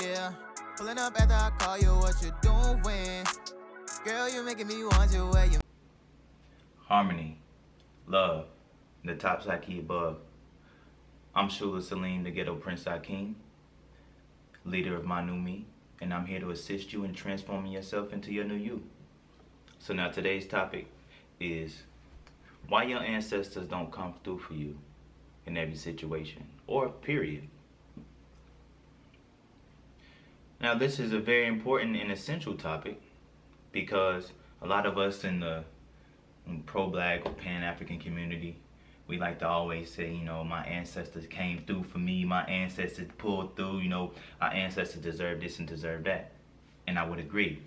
Yeah, pulling up after I call you, what you doing? Girl, you making me want you where you. Harmony, love, the top key above. I'm Shula Salim, the Ghetto Prince Akeem, leader of My New Me, and I'm here to assist you in transforming yourself into your new you. So now today's topic is why your ancestors don't come through for you in every situation, or period. Now this is a very important and essential topic because a lot of us in the pro-black or pan-African community, we like to always say, my ancestors came through for me, my ancestors pulled through, our ancestors deserve this and deserve that. And I would agree.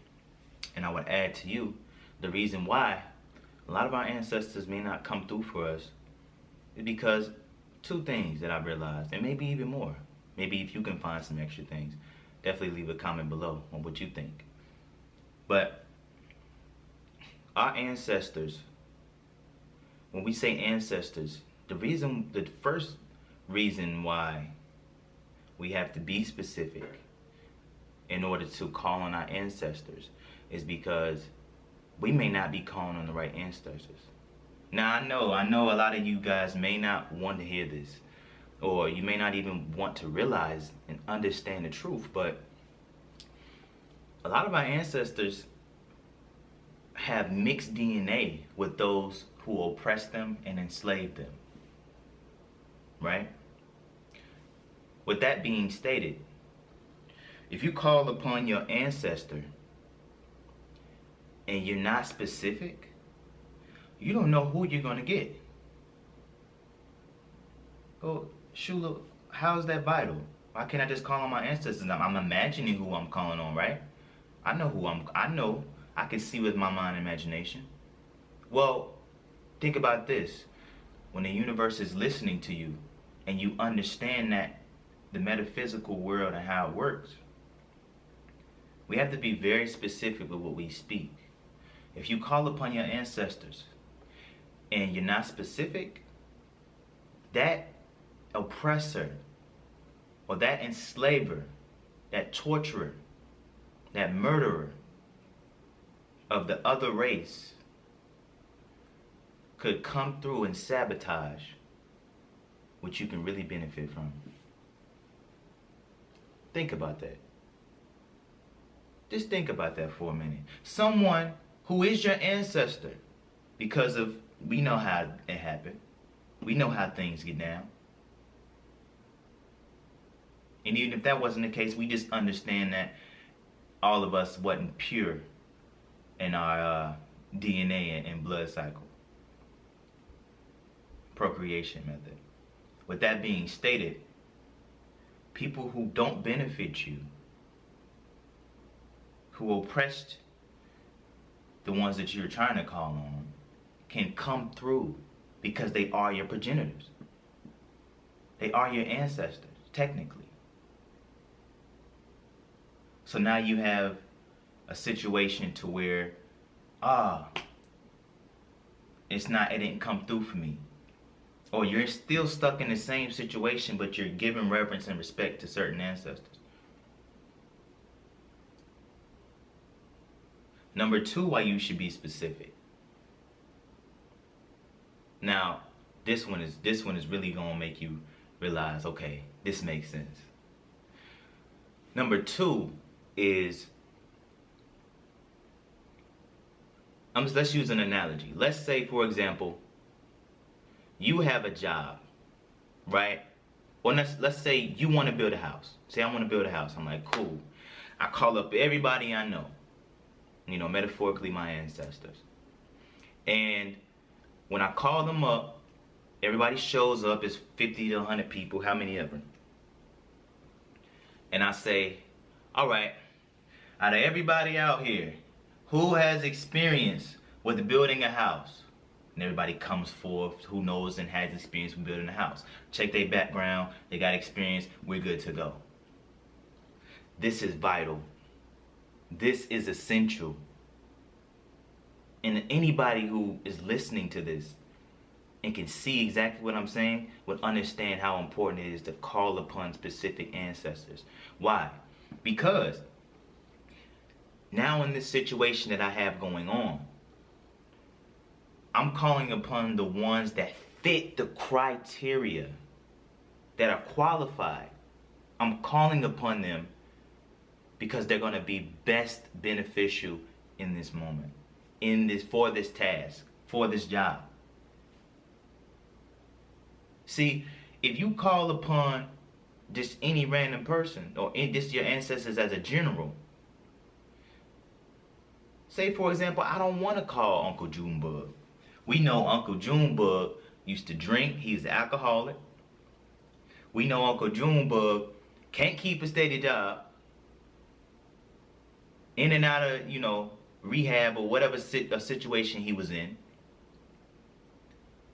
And I would add to you, the reason why a lot of our ancestors may not come through for us is because two things that I've realized, and maybe even more. Maybe if you can find some extra things, definitely leave a comment below on what you think. But our ancestors, when we say ancestors, the first reason why we have to be specific in order to call on our ancestors is because we may not be calling on the right ancestors. Now I know a lot of you guys may not want to hear this, or you may not even want to realize and understand the truth, but a lot of our ancestors have mixed DNA with those who oppressed them and enslaved them, right? With that being stated, if you call upon your ancestor and you're not specific, you don't know who you're gonna get. Oh, Shula, how's that vital? Why can't I just call on my ancestors? I'm imagining who I'm calling on, right? I know I can see with my mind and imagination. Well, think about this. When the universe is listening to you and you understand that the metaphysical world and how it works, we have to be very specific with what we speak. If you call upon your ancestors and you're not specific, that oppressor or that enslaver, that torturer, that murderer of the other race could come through and sabotage what you can really benefit from. Think about that. Just think about that for a minute. Someone who is your ancestor, because we know how it happened. We know how things get down. And even if that wasn't the case, we just understand that all of us wasn't pure in our DNA and blood cycle. Procreation method. With that being stated, people who don't benefit you, who oppressed the ones that you're trying to call on, can come through because they are your progenitors. They are your ancestors, technically. So now you have a situation to where, it didn't come through for me. Or you're still stuck in the same situation, but you're giving reverence and respect to certain ancestors. Number two, why you should be specific. Now, this one is really gonna make you realize, okay, this makes sense. Number two is, let's use an analogy. Let's say, for example, you have a job, right? Or let's say you want to build a house. Say I want to build a house. I'm like, cool. I call up everybody I know, metaphorically my ancestors. And when I call them up, everybody shows up. It's 50 to 100 people, how many ever. And I say, all right, out of everybody out here, who has experience with building a house? And everybody comes forth who knows and has experience with building a house. Check their background, they got experience, we're good to go. This is vital. This is essential. And anybody who is listening to this and can see exactly what I'm saying would understand how important it is to call upon specific ancestors. Why? Because now in this situation that I have going on, I'm calling upon the ones that fit the criteria, that are qualified. I'm calling upon them because they're going to be best beneficial in this moment, for this task, for this job. See, if you call upon just any random person, or just your ancestors as a general, say for example, I don't want to call Uncle Junebug. We know Uncle Junebug used to drink. He's an alcoholic. We know Uncle Junebug can't keep a steady job. In and out of, rehab or whatever situation he was in.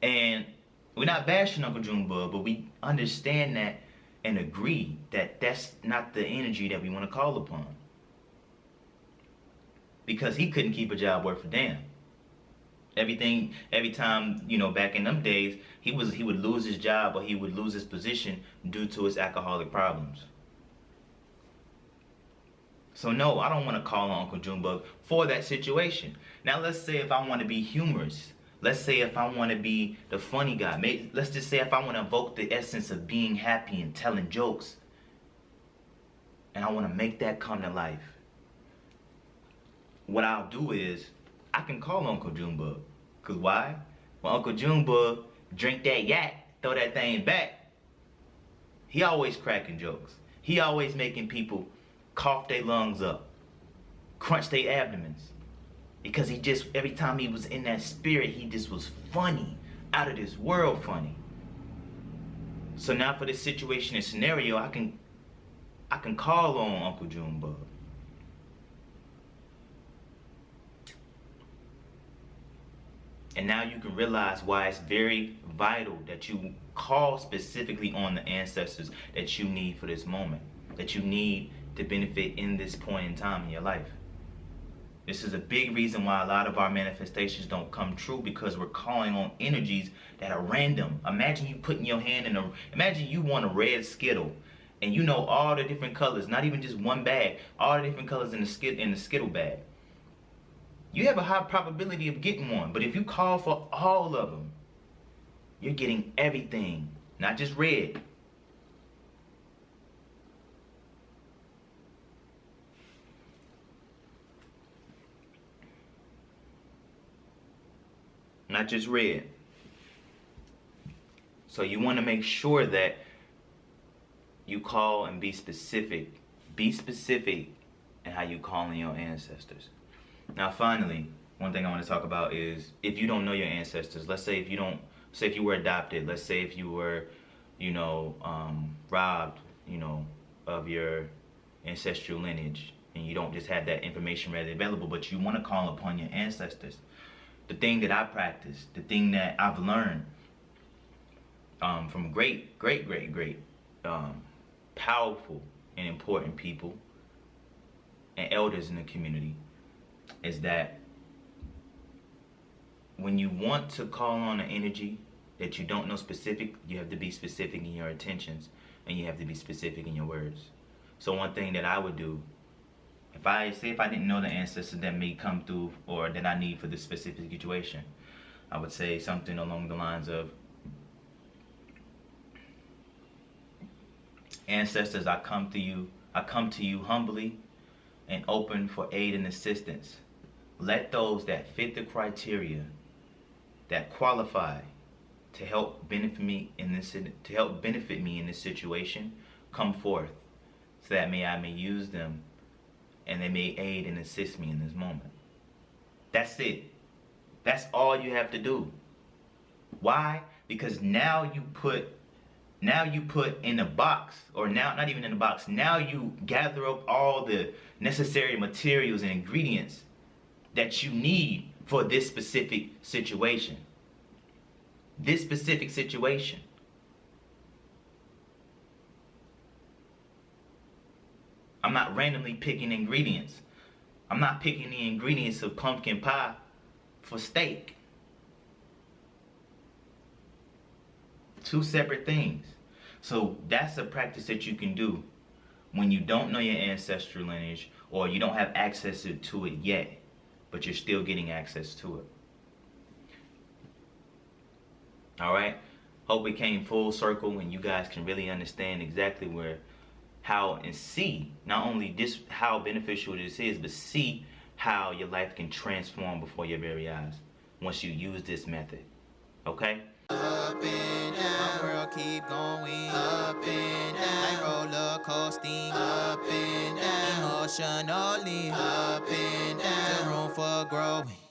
And we're not bashing Uncle Junebug, but we understand that and agree that that's not the energy that we want to call upon. Because he couldn't keep a job worth a damn. Every time, back in them days, he would lose his job or he would lose his position due to his alcoholic problems. So no, I don't want to call on Uncle Junebug for that situation. Now let's say if I want to be humorous. Let's say if I want to be the funny guy. Let's just say if I want to evoke the essence of being happy and telling jokes. And I want to make that come to life. What I'll do is, I can call Uncle Junebug. Cause why? When Uncle Junebug drink that yak, throw that thing back, he always cracking jokes. He always making people cough their lungs up, crunch their abdomens. Because every time he was in that spirit, he just was funny, out of this world funny. So now for this situation and scenario, I can call on Uncle Junebug. And now you can realize why it's very vital that you call specifically on the ancestors that you need for this moment, that you need to benefit in this point in time in your life. This is a big reason why a lot of our manifestations don't come true, because we're calling on energies that are random. Imagine you putting your hand imagine you want a red Skittle and you know all the different colors, not even just one bag, all the different colors in the Skittle bag. You have a high probability of getting one, but if you call for all of them, you're getting everything, not just red. Not just red. So you want to make sure that you call and be specific. Be specific in how you call on your ancestors. Now finally, one thing I want to talk about is if you don't know your ancestors, let's say if you were adopted, let's say if you were, robbed, of your ancestral lineage, and you don't just have that information readily available, but you want to call upon your ancestors. The thing that I practice, the thing that I've learned from great, powerful and important people and elders in the community is that when you want to call on an energy that you don't know specific, you have to be specific in your intentions and you have to be specific in your words. So one thing that I would do, if I didn't know the ancestors that may come through or that I need for this specific situation, I would say something along the lines of, ancestors, I come to you humbly and open for aid and assistance. Let those that fit the criteria, that qualify to help benefit me in this situation, come forth, so that I may use them and they may aid and assist me in this moment. That's it. That's all you have to do. Why? Because now you put in a box, or now not even in a box, now you gather up all the necessary materials and ingredients that you need for this specific situation. This specific situation. I'm not randomly picking ingredients. I'm not picking the ingredients of pumpkin pie for steak. Two separate things. So that's a practice that you can do when you don't know your ancestral lineage or you don't have access to it yet, but you're still getting access to it. All right. Hope it came full circle and you guys can really understand exactly how and see not only this how beneficial this is, but see how your life can transform before your very eyes once you use this method. Okay? Up and down, my world keep going. Up and down, like roller coasting. Up and down, emotionally. Up and down, the room for growing.